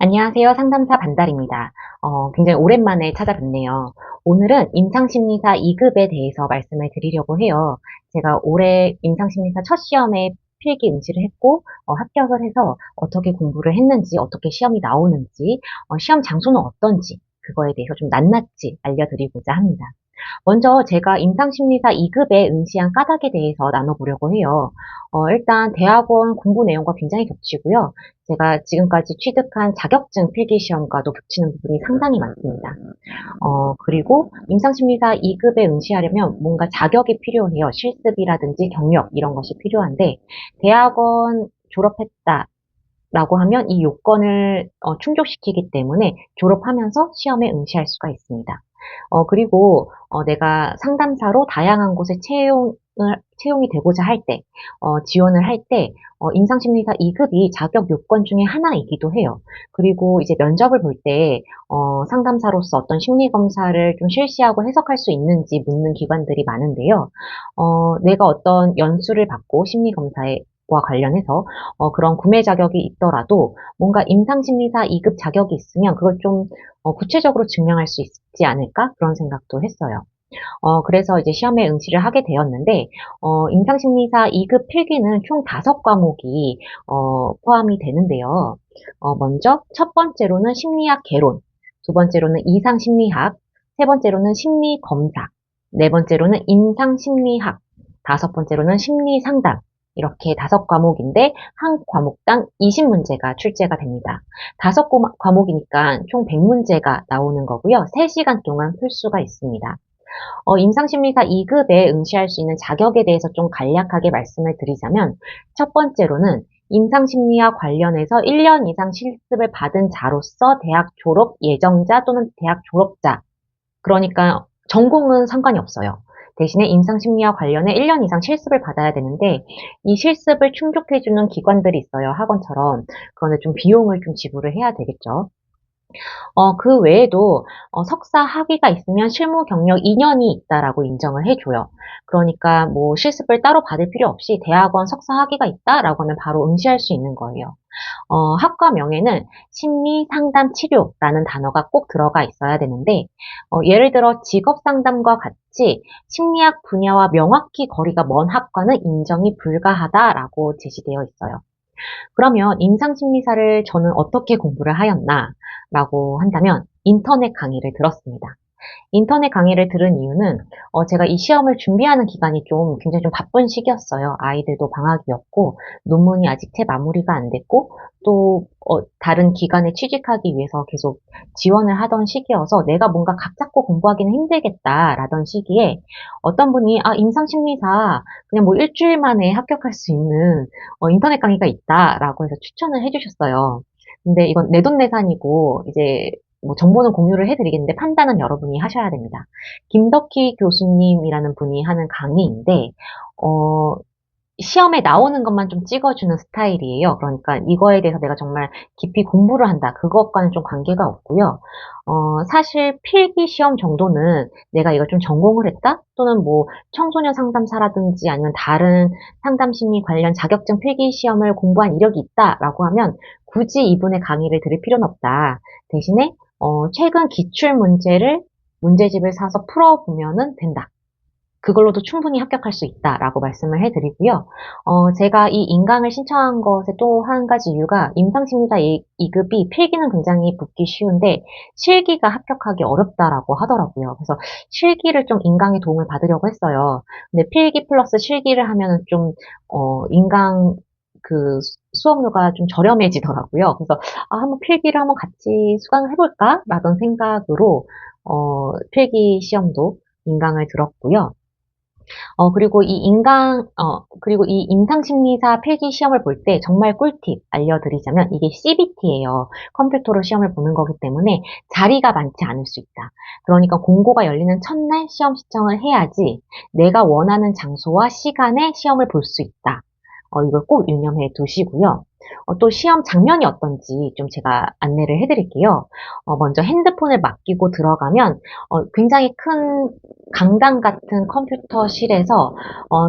안녕하세요. 상담사 반달입니다. 굉장히 오랜만에 찾아뵙네요. 오늘은 임상심리사 2급에 대해서 말씀을 드리려고 해요. 제가 올해 임상심리사 첫 시험에 필기 응시를 했고, 합격을 해서 어떻게 공부를 했는지, 어떻게 시험이 나오는지, 시험 장소는 어떤지, 그거에 대해서 좀 낱낱이 알려드리고자 합니다. 먼저 제가 임상심리사 2급에 응시한 까닭에 대해서 나눠보려고 해요. 일단 대학원 공부 내용과 굉장히 겹치고요. 제가 지금까지 취득한 자격증 필기시험과도 겹치는 부분이 상당히 많습니다. 그리고 임상심리사 2급에 응시하려면 뭔가 자격이 필요해요. 실습이라든지 경력 이런 것이 필요한데 대학원 졸업했다. 라고 하면 이 요건을 충족시키기 때문에 졸업하면서 시험에 응시할 수가 있습니다. 그리고 내가 상담사로 다양한 곳에 채용이 되고자 할 때, 지원을 할 때, 임상심리사 2급이 자격 요건 중에 하나이기도 해요. 그리고 이제 면접을 볼 때, 상담사로서 어떤 심리검사를 좀 실시하고 해석할 수 있는지 묻는 기관들이 많은데요. 내가 어떤 연수를 받고 심리검사에 와 관련해서 그런 구매 자격이 있더라도 뭔가 임상심리사 2급 자격이 있으면 그걸 좀 구체적으로 증명할 수 있지 않을까? 그런 생각도 했어요. 그래서 이제 시험에 응시를 하게 되었는데, 임상심리사 2급 필기는 총 5과목이 포함이 되는데요. 먼저 첫 번째로는 심리학 개론, 두 번째로는 이상심리학, 세 번째로는 심리검사, 네 번째로는 임상심리학, 다섯 번째로는 심리상담, 이렇게 5과목인데 한 과목당 20문제가 출제가 됩니다. 5과목이니까 총 100문제가 나오는 거고요. 3시간 동안 풀 수가 있습니다. 임상심리사 2급에 응시할 수 있는 자격에 대해서 좀 간략하게 말씀을 드리자면 첫 번째로는 임상심리와 관련해서 1년 이상 실습을 받은 자로서 대학 졸업 예정자 또는 대학 졸업자, 그러니까 전공은 상관이 없어요. 대신에 임상심리와 관련해 1년 이상 실습을 받아야 되는데 이 실습을 충족해주는 기관들이 있어요. 학원처럼. 그런데 좀 비용을 좀 지불을 해야 되겠죠. 그 외에도 석사 학위가 있으면 실무 경력 2년이 있다라고 인정을 해줘요. 그러니까 뭐 실습을 따로 받을 필요 없이 대학원 석사 학위가 있다라고 하면 바로 응시할 수 있는 거예요. 학과명에는 심리 상담 치료라는 단어가 꼭 들어가 있어야 되는데, 예를 들어 직업 상담과 같이 심리학 분야와 명확히 거리가 먼 학과는 인정이 불가하다라고 제시되어 있어요. 그러면 임상심리사를 저는 어떻게 공부를 하였나? 라고 한다면 인터넷 강의를 들었습니다. 인터넷 강의를 들은 이유는 제가 이 시험을 준비하는 기간이 좀 굉장히 좀 바쁜 시기였어요. 아이들도 방학이었고 논문이 아직 채 마무리가 안 됐고 또 다른 기관에 취직하기 위해서 계속 지원을 하던 시기여서 내가 뭔가 각 잡고 공부하기는 힘들겠다라던 시기에 어떤 분이 임상심리사 그냥 뭐 일주일 만에 합격할 수 있는 인터넷 강의가 있다라고 해서 추천을 해주셨어요. 근데 이건 내돈내산이고 이제 뭐 정보는 공유를 해드리겠는데 판단은 여러분이 하셔야 됩니다. 김덕희 교수님이라는 분이 하는 강의인데 시험에 나오는 것만 좀 찍어주는 스타일이에요. 그러니까 이거에 대해서 내가 정말 깊이 공부를 한다. 그것과는 좀 관계가 없고요. 사실 필기 시험 정도는 내가 이걸 좀 전공을 했다? 또는 뭐 청소년 상담사라든지 아니면 다른 상담 심리 관련 자격증 필기 시험을 공부한 이력이 있다라고 하면 굳이 이분의 강의를 들을 필요는 없다. 대신에 최근 기출 문제를 문제집을 사서 풀어보면은 된다. 그걸로도 충분히 합격할 수 있다라고 말씀을 해드리고요. 제가 이 인강을 신청한 것의 또 한 가지 이유가 임상심리사 2급이 필기는 굉장히 붙기 쉬운데 실기가 합격하기 어렵다라고 하더라고요. 그래서 실기를 좀 인강의 도움을 받으려고 했어요. 근데 필기 플러스 실기를 하면은 좀 인강 그 수업료가 좀 저렴해지더라고요. 그래서 한번 필기를 한번 같이 수강을 해볼까? 라던 생각으로 필기 시험도 인강을 들었고요. 그리고 이 임상심리사 필기 시험을 볼 때 정말 꿀팁 알려드리자면 이게 CBT예요. 컴퓨터로 시험을 보는 거기 때문에 자리가 많지 않을 수 있다. 그러니까 공고가 열리는 첫날 시험 신청을 해야지 내가 원하는 장소와 시간에 시험을 볼 수 있다. 이걸 꼭 유념해 두시고요. 또 시험 장면이 어떤지 좀 제가 안내를 해드릴게요. 먼저 핸드폰을 맡기고 들어가면 굉장히 큰 강당 같은 컴퓨터실에서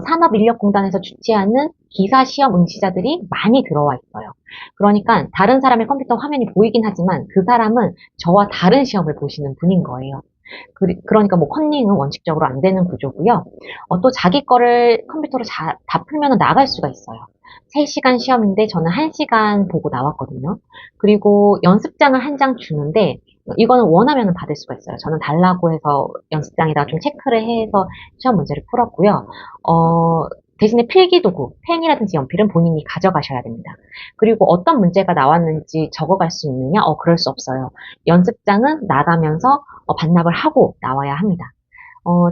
산업인력공단에서 주최하는 기사 시험 응시자들이 많이 들어와 있어요. 그러니까 다른 사람의 컴퓨터 화면이 보이긴 하지만 그 사람은 저와 다른 시험을 보시는 분인 거예요. 그러니까 뭐 컨닝은 원칙적으로 안 되는 구조고요. 또 자기 거를 컴퓨터로 다 풀면 나갈 수가 있어요. 3시간 시험인데 저는 1시간 보고 나왔거든요. 그리고 연습장을 한 장 주는데 이거는 원하면 받을 수가 있어요. 저는 달라고 해서 연습장에다 좀 체크를 해서 시험 문제를 풀었고요. 대신에 필기도구, 펜이라든지 연필은 본인이 가져가셔야 됩니다. 그리고 어떤 문제가 나왔는지 적어갈 수 있느냐? 그럴 수 없어요. 연습장은 나가면서 반납을 하고 나와야 합니다.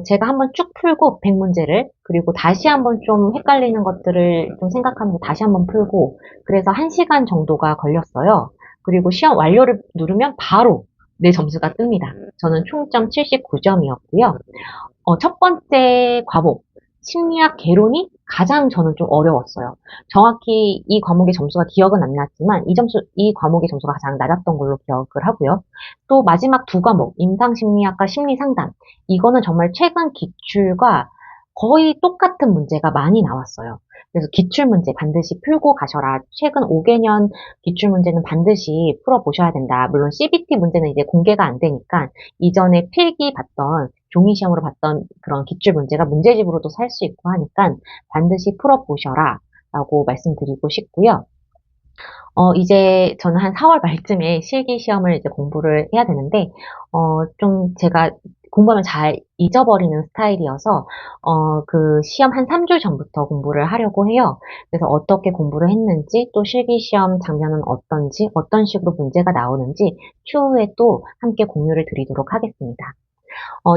제가 한번 쭉 풀고 100문제를 그리고 다시 한번 좀 헷갈리는 것들을 좀 생각하면서 다시 한번 풀고 그래서 1시간 정도가 걸렸어요. 그리고 시험 완료를 누르면 바로 내 점수가 뜹니다. 저는 총점 79점이었고요. 첫 번째 과목 심리학 개론이 가장 저는 좀 어려웠어요. 정확히 이 과목의 점수가 기억은 안 났지만 이 과목의 점수가 가장 낮았던 걸로 기억을 하고요. 또 마지막 두 과목 임상심리학과 심리상담 이거는 정말 최근 기출과 거의 똑같은 문제가 많이 나왔어요. 그래서 기출문제 반드시 풀고 가셔라. 최근 5개년 기출문제는 반드시 풀어보셔야 된다. 물론 CBT 문제는 이제 공개가 안 되니까 이전에 필기 봤던 종이 시험으로 봤던 그런 기출 문제가 문제집으로도 살 수 있고 하니까 반드시 풀어보셔라 라고 말씀드리고 싶고요. 이제 저는 한 4월 말쯤에 실기 시험을 이제 공부를 해야 되는데, 좀 제가 공부하면 잘 잊어버리는 스타일이어서, 그 시험 한 3주 전부터 공부를 하려고 해요. 그래서 어떻게 공부를 했는지, 또 실기 시험 장면은 어떤지, 어떤 식으로 문제가 나오는지, 추후에 또 함께 공유를 드리도록 하겠습니다.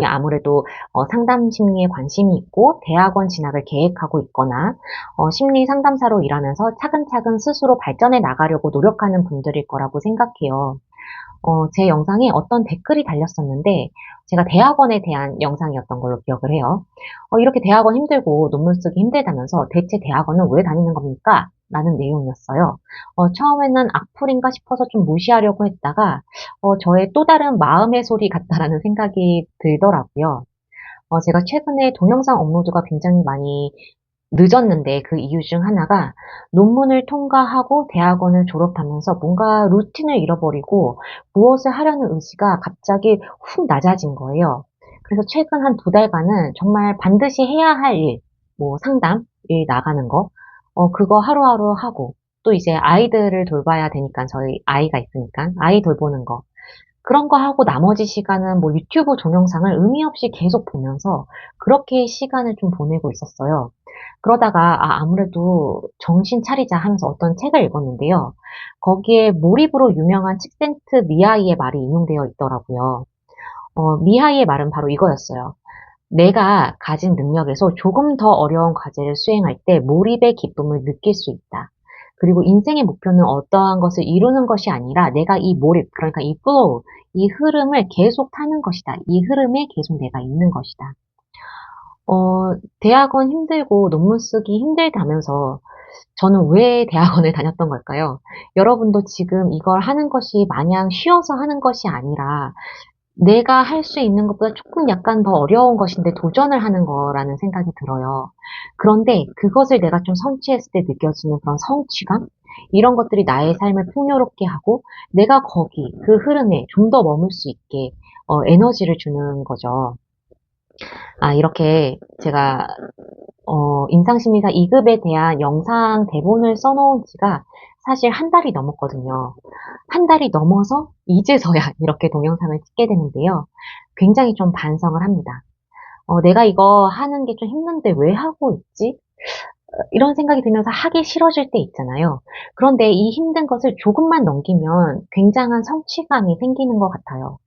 아무래도 상담 심리에 관심이 있고 대학원 진학을 계획하고 있거나 심리 상담사로 일하면서 차근차근 스스로 발전해 나가려고 노력하는 분들일 거라고 생각해요. 제 영상에 어떤 댓글이 달렸었는데 제가 대학원에 대한 영상이었던 걸로 기억을 해요. 이렇게 대학원 힘들고 논문 쓰기 힘들다면서 대체 대학원은 왜 다니는 겁니까? 라는 내용이었어요. 처음에는 악플인가 싶어서 좀 무시하려고 했다가 저의 또 다른 마음의 소리 같다라는 생각이 들더라고요. 제가 최근에 동영상 업로드가 굉장히 많이 늦었는데 그 이유 중 하나가 논문을 통과하고 대학원을 졸업하면서 뭔가 루틴을 잃어버리고 무엇을 하려는 의지가 갑자기 훅 낮아진 거예요. 그래서 최근 한 2달간은 정말 반드시 해야 할 일, 뭐 상담, 일 나가는 거, 그거 하루하루 하고 또 이제 아이들을 돌봐야 되니까 저희 아이가 있으니까 아이 돌보는 거 그런 거 하고 나머지 시간은 뭐 유튜브 동영상을 의미 없이 계속 보면서 그렇게 시간을 좀 보내고 있었어요. 그러다가 아무래도 정신 차리자 하면서 어떤 책을 읽었는데요. 거기에 몰입으로 유명한 칙센트 미하이의 말이 인용되어 있더라고요. 미하이의 말은 바로 이거였어요. 내가 가진 능력에서 조금 더 어려운 과제를 수행할 때 몰입의 기쁨을 느낄 수 있다. 그리고 인생의 목표는 어떠한 것을 이루는 것이 아니라 내가 이 몰입, 그러니까 이 flow, 이 흐름을 계속 타는 것이다. 이 흐름에 계속 내가 있는 것이다. 대학원 힘들고 논문 쓰기 힘들다면서 저는 왜 대학원을 다녔던 걸까요? 여러분도 지금 이걸 하는 것이 마냥 쉬어서 하는 것이 아니라 내가 할 수 있는 것보다 조금 약간 더 어려운 것인데 도전을 하는 거라는 생각이 들어요. 그런데 그것을 내가 좀 성취했을 때 느껴지는 그런 성취감? 이런 것들이 나의 삶을 풍요롭게 하고 내가 거기, 그 흐름에 좀 더 머물 수 있게 에너지를 주는 거죠. 이렇게 제가 임상심리사 2급에 대한 영상 대본을 써놓은 지가 사실 한 달이 넘었거든요. 한 달이 넘어서 이제서야 이렇게 동영상을 찍게 되는데요. 굉장히 좀 반성을 합니다. 내가 이거 하는 게 좀 힘든데 왜 하고 있지? 이런 생각이 들면서 하기 싫어질 때 있잖아요. 그런데 이 힘든 것을 조금만 넘기면 굉장한 성취감이 생기는 것 같아요.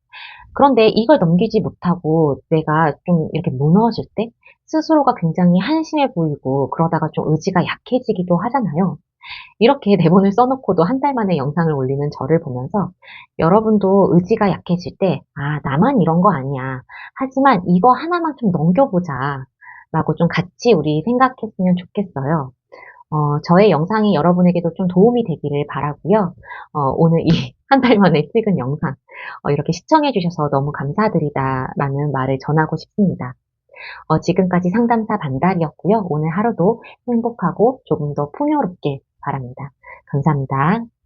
그런데 이걸 넘기지 못하고 내가 좀 이렇게 무너질 때 스스로가 굉장히 한심해 보이고 그러다가 좀 의지가 약해지기도 하잖아요. 이렇게 대본을 써놓고도 한 달 만에 영상을 올리는 저를 보면서 여러분도 의지가 약해질 때, 나만 이런 거 아니야. 하지만 이거 하나만 좀 넘겨보자. 라고 좀 같이 우리 생각했으면 좋겠어요. 저의 영상이 여러분에게도 좀 도움이 되기를 바라고요. 오늘 이 한 달 만에 찍은 영상 이렇게 시청해 주셔서 너무 감사드리다라는 말을 전하고 싶습니다. 지금까지 상담사 반달이었고요. 오늘 하루도 행복하고 조금 더 풍요롭길 바랍니다. 감사합니다.